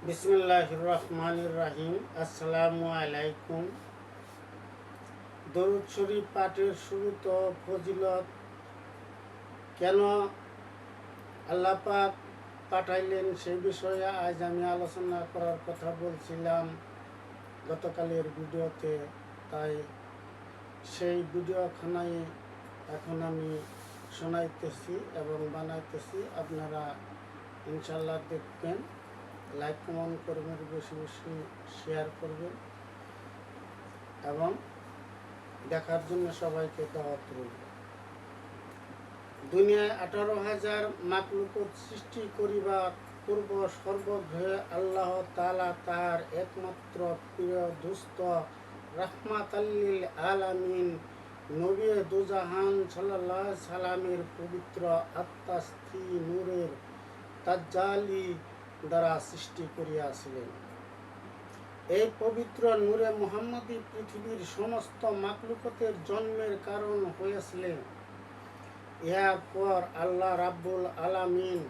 বিসমিল্লাহির রহমানির রহিম। আসসালামু আলাইকুম। দরুদ শরীফ পাঠের শুরুত ফজিলত কেন আল্লাহ পাক পাঠাইলেন সেই বিষয়ে আজ আমি আলোচনা করার কথা বলছিলাম গতকালের ভিডিওতে। তাই সেই ভিডিওখানাই এখন আমি শোনাইতেছি এবং বানাইতেছি। আপনারা ইনশাল্লাহ দেখবেন, লাইক কমেন্ট করবেন, বেশি বেশি শেয়ার করবেন এবং দেখার জন্য সবাইকে দাওয়াত রইল। দুনিয়ায় 18,000 মাখলুকত সৃষ্টি করিবার পূর্ব সর্বগ্রহে আল্লাহ তাআলা তাহার একমাত্র প্রিয় দুস্থ রাহমাতাল্লিল আলামিন নবী দুজাহান সাল্লাল্লাহু আলাইহি সাল্লামের পবিত্র আত্মাস্থি নূরের তাজ্জালি দ্বারা সৃষ্টি করিয়াছিলেন। এই পবিত্র নূরে মুহাম্মদী পৃথিবীর সমস্ত মাখলুকতের জন্মের কারণ হয়েছিলেন। এরপর আল্লাহ রাব্বুল আলামিন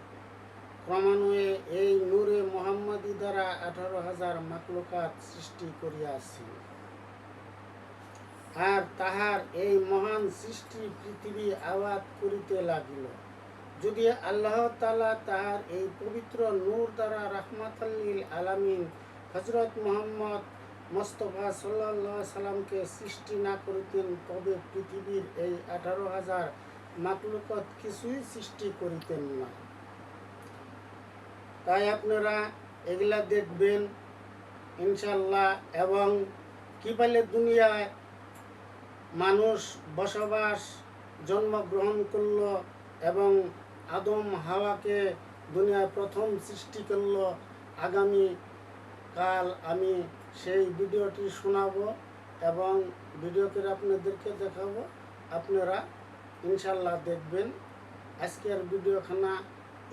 ক্রমান্বয়ে এই নূরে মুহাম্মদী দ্বারা 18,000 মাখলুকাত সৃষ্টি করিয়াছেন। আর তাহার এই মহান সৃষ্টি পৃথিবী আবাদ করিতে লাগিল। যদি আল্লাহ তাআলা তাহার এই পবিত্র নূর দ্বারা রাহমাতাল্লিল আলামিন হযরত মুহাম্মদ মুস্তাফা সাল্লাল্লাহু আলাইহি সাল্লামকে সৃষ্টি না করিতেন, তবে পৃথিবীর এই 18,000 মাখলুকাত কিছুই সৃষ্টি করিতেন না। তাই আপনারা এগুলা দেখবেন ইনশাল্লাহ। এবং কিভাবে দুনিয়ায় মানুষ বসবাস জন্মগ্রহণ করল এবং আদম হাওয়াকে দুনিয়ায় প্রথম সৃষ্টি করল, আগামী কাল আমি সেই ভিডিওটি শোনাবো এবং ভিডিও করে আপনাদেরকে দেখাবো। আপনারা ইনশাল্লাহ দেখবেন। আজকের ভিডিওখানা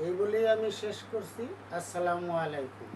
এই বলেই আমি শেষ করছি। আসসালামু আলাইকুম।